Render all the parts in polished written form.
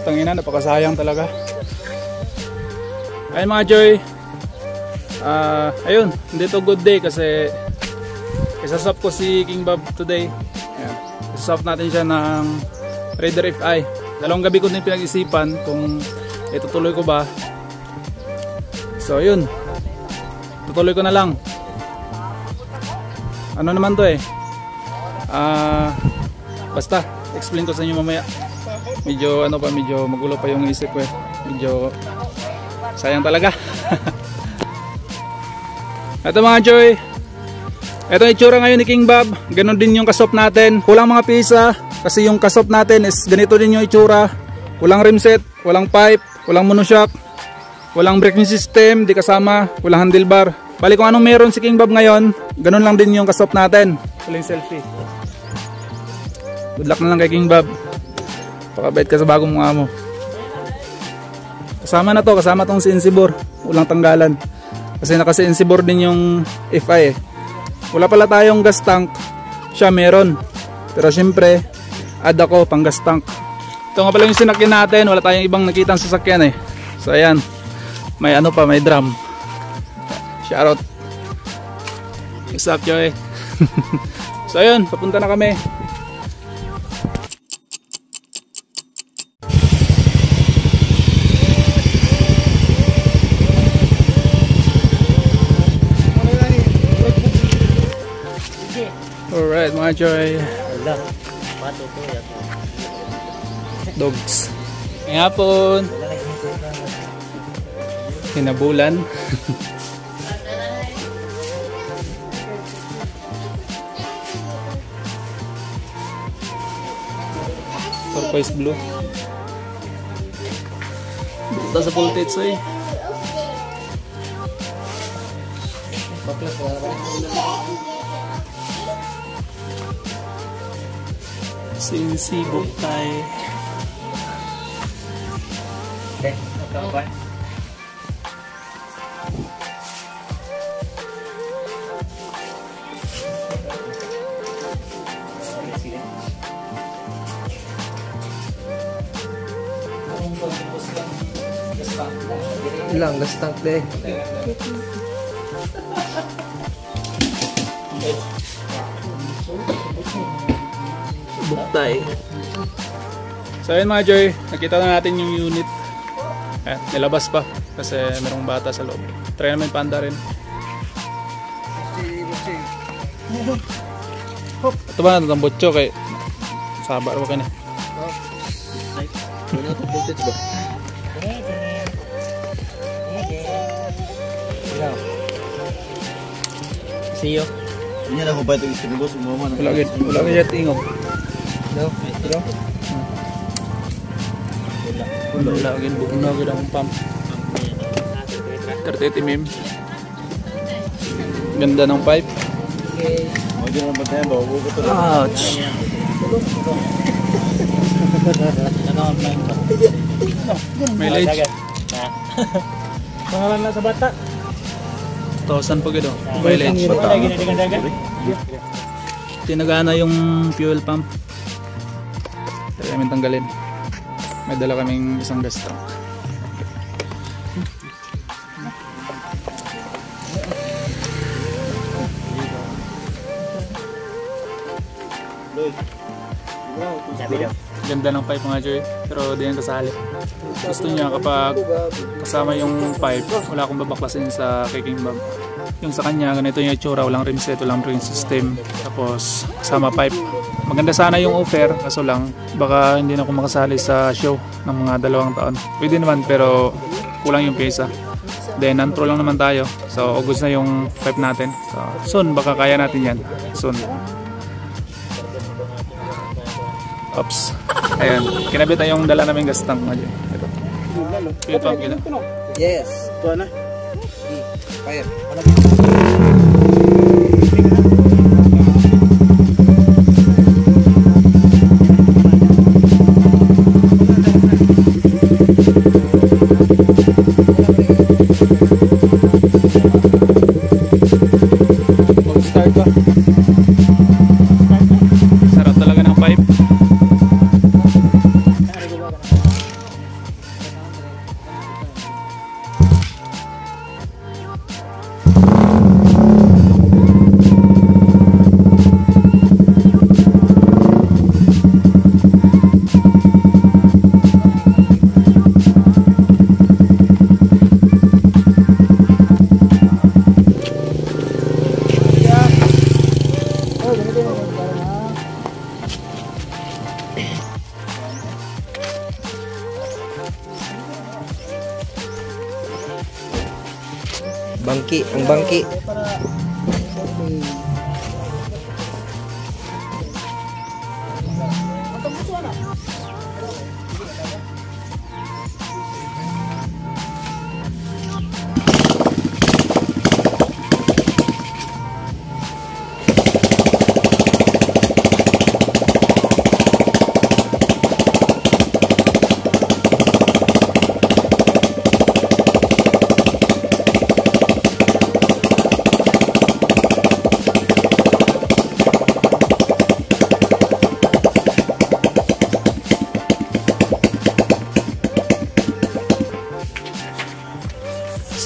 Tangina, napakasayang talaga. Ayun mga Joy. Ayun, hindi to good day kasi isasop ko si King Bob today. Ayan. Isasop natin siya ng Raider FI. Dalawang gabi ko din pinag-isipan kung itutuloy ko ba. So yun, tutuloy ko na lang. Ano naman to eh, basta explain ko sa inyo mamaya. Medyo ano pa, medyo magulo pa yung isip ko eh. Medyo sayang talaga. Ito mga Joy, ito yung itsura ngayon ni King Bob. Ganon din yung kasop natin. Kulang mga pisa kasi yung kasop natin is ganito din yung itsura. Walang rimset, walang pipe, walang monoshock, walang braking system, di kasama, walang handlebar. Bali kung anong meron si King Bob ngayon, ganun lang din yung kasop natin. Huling selfie. Good luck na lang kay King Bob. Pakabait ka sa bagong mukha mo. Kasama na to, kasama tong CNC bore. Walang tanggalan. Kasi naka CNC bore din yung FI eh. Wala pala tayong gas tank. Siya meron. Pero syempre, add ako pang gas tank. Ito nga pala yung sinakyan natin. Wala tayong ibang nakitang sasakyan eh. So ayan. May ano pa, may drum. Shoutout. What's up, Joy? So ayun, papunta na kami. Alright mga Joy. Dogs. Ngayong hapon. Hinabulan. Turquoise blue. Dito sa voltage eh. CNC buktay. Ilang gas tank deh. Buktay. So ayun mga Joy, nakita na natin yung unit. Nilabas pa kasi merong bata sa loob. Try namin panda rin. Ito ba natang botcho kay sabar ba ka na? See you. Ini ada hobat itu istri bos semua mana? Wala gid tingog. No, bro. Wala gid bugno gid ang pump. 30 mm. Ganda ng pipe. Okay. Mau jangan bertanya bawa buku tu. Ouch. Mileage. Pangalan na sa bata. 1,000 pa gid oh. Mileage. Tinagana yung fuel pump. Kaya namin tanggalin. May dala kaming isang gas tank. Ganda ng pipe mga Joy, pero di yan kasali. Gusto niya kapag kasama yung pipe, wala akong babaklasin sa kay King Bob. Yung sa kanya, ganito yung itsura, walang rimset, walang braking system, tapos kasama pipe. Maganda sana yung offer, kaso lang baka hindi na ako makasali sa show ng mga 2 taon. Pwede naman pero kulang yung pesa. Then non-pro lang naman tayo, so August na yung pipe natin. So soon, baka kaya natin yan. Soon. Oops. Ayan, kinabit na yung dala naming gas tank nga dyan. Ito. Fuel pump yun. Yes. Ito na. Fire. Start ba? Sarap talaga ng pipe. ang bangki.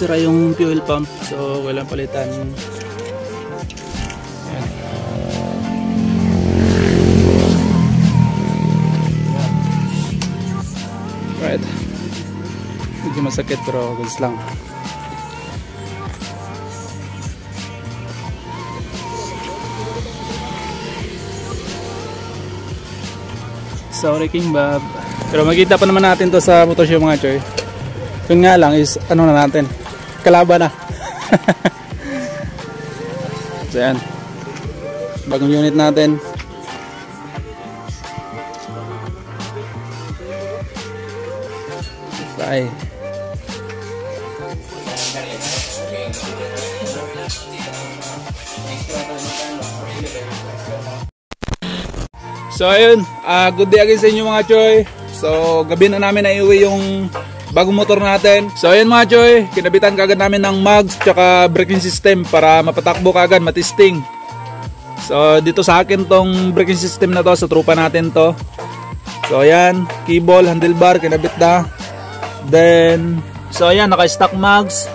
Sira yung fuel pump, so walang palitan. Ayan. Right, medyo masakit pero goods lang. Sorry King Bob, pero makita pa naman natin to sa motor show mga choy. Yun nga lang is ano na natin, kalaban na. So yan, bagong unit natin. Bye. So ayun, good day again sa inyo mga choy. So gabi na namin na iuwi yung bagong motor natin. So ayun mga choy, kinabitan kagad namin ng mags tsaka braking system para mapatakbo kagad, matisting. So dito sa akin tong braking system na to, sa trupa natin to. So ayan, cable, handlebar, kinabit na. Then, so ayan, naka-stock mags.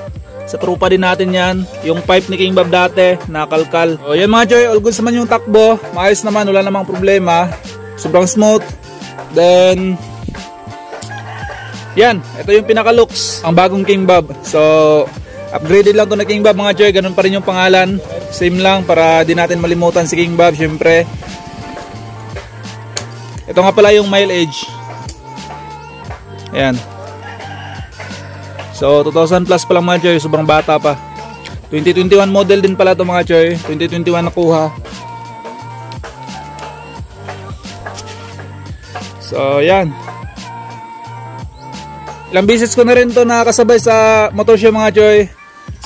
Sa trupa din natin yan. Yung pipe ni King Bob dati, nakalkal. So ayan mga choy, all goods naman yung takbo. Maayos naman, wala namang problema. Sobrang smooth. Then, yan, ito yung pinaka-looks, ang bagong King Bob. So, upgraded lang to na King Bob mga choy. Ganun pa rin yung pangalan. Same lang para di natin malimutan si King Bob, syempre. Ito nga pala yung mileage. Ayan. So, 2,000 plus pa lang mga choy. Sobrang bata pa. 2021 model din pala to mga choy. 2021 nakuha. So, yan. Ilang beses ko na rin to nakakasabay sa motor show mga choy.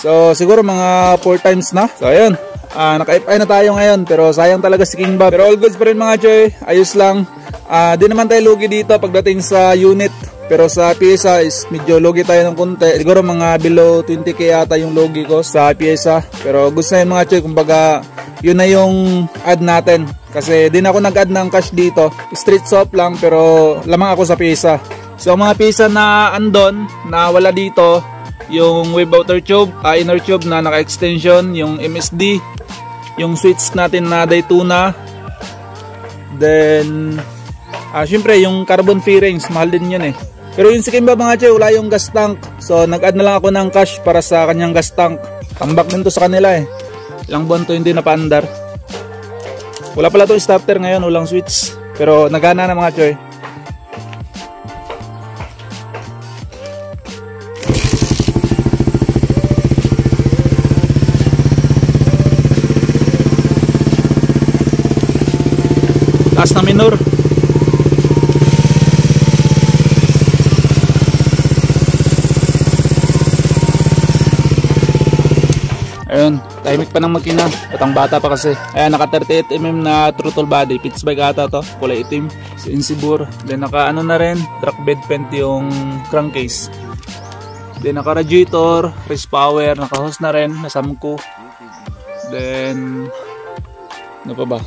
So siguro mga 4 times na. So ayun, naka-FI na tayo ngayon. Pero sayang talaga si King Bob. Pero all goods pa rin mga choy, ayos lang. Di naman tayo lugi dito pagdating sa unit. Pero sa pyesa is medyo lugi tayo ng konti. Siguro mga below 20k yata yung lugi ko sa pyesa. Pero goods na yun mga choy. Kumbaga yun na yung add natin. Kasi din ako nag-add ng cash dito. Street swap lang pero lamang ako sa pyesa. So mga pyesa na andon na wala dito, yung wave outer tube, inner tube na naka-extension, yung MSD, yung switch natin na Daytona, then syempre yung carbon fairings, mahal din yun eh. Pero yung si King Bob mga choy, wala yung gas tank, so nag-add na lang ako ng cash para sa kanyang gas tank. Tambak din to sa kanila eh, ilang buwan to hindi napaandar. Wala pala to starter ngayon, walang switch, pero nagana na mga choy. Taas na minor. Ayun, tahimik pa ng makina. Batang bata pa kasi. Ayan, naka 38mm na throttle body. Pitch bike ata to. Kulay itim. Si Insibur. Then naka ano na rin, track bed paint yung crankcase. Then naka radiator, race power, naka hose na rin, na Samco. Then ano pa ba?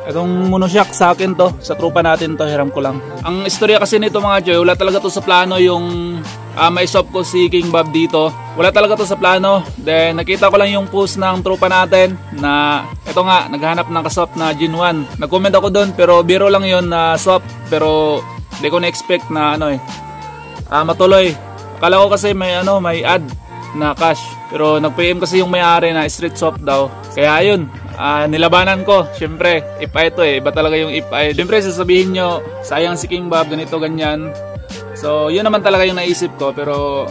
Itong monoshock sa akin to, sa trupa natin to, hiram ko lang. Ang istorya kasi nito mga choy, wala talaga to sa plano yung may shop ko si King Bob dito. Wala talaga to sa plano. Then nakita ko lang yung post ng trupa natin na ito nga, naghanap ng kaswap na Gen 1. Nag-comment ako doon pero biro lang yun na swap. Pero hindi ko na-expect na ano matuloy. Akala ko kasi may may ad na cash. Pero nag-PM kasi yung may-ari na street swap daw. Kaya yun, nilabanan ko. Siyempre, IPA ito eh. Iba talaga yung IPA. Siyempre, sasabihin nyo, sayang si King Bob, ganito, ganyan. So, yun naman talaga yung naisip ko. Pero,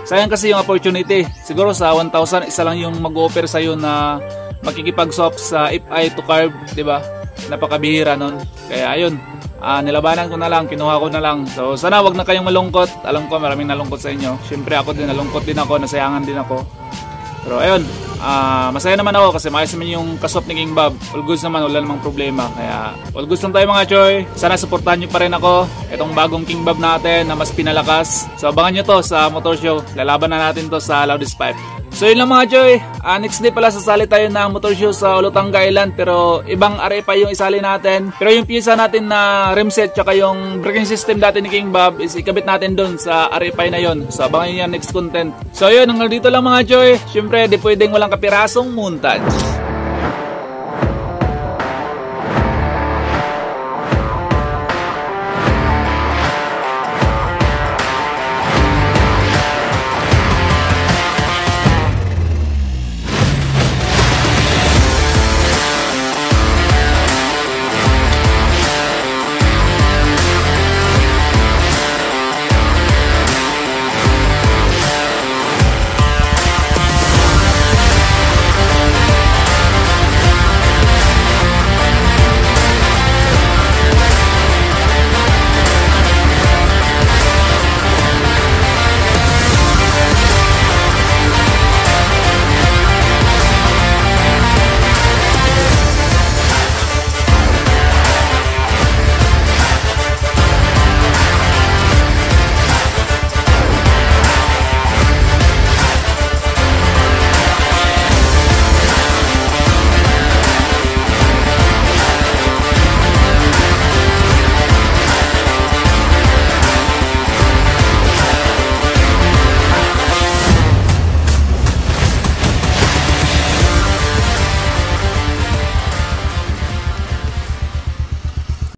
sayang kasi yung opportunity. Siguro sa 1,000, isa lang yung mag-offer sa'yo na makikipag-swap sa IPA to carb, diba? Napakabihira nun. Kaya, ayun. Nilabanan ko na lang, kinuha ko na lang. So sana wag na kayong malungkot. Alam ko maraming nalungkot sa inyo. Siyempre ako din, nalungkot din ako, nasayangan din ako. Pero ayun, masaya naman ako kasi maayos naman yung kasop ni King Bob. All goods naman, wala namang problema. Kaya all goods lang tayo mga choy. Sana supportahan nyo pa rin ako. Itong bagong King Bob natin na mas pinalakas. So abangan nyo to sa motor show. Lalaban na natin to sa Loudest Pipe. So yun lang mga choy, next day pala sasali tayo ng motor show sa Olotanga Island, pero ibang arepa yung isali natin. Pero yung piyesa natin na rim set tsaka yung braking system dati ni King Bob is ikabit natin dun sa arepa na yon. So abangan nyo yan next content. So yun, hanggang dito lang mga choy. Syempre di pwedeng walang kapirasong montage.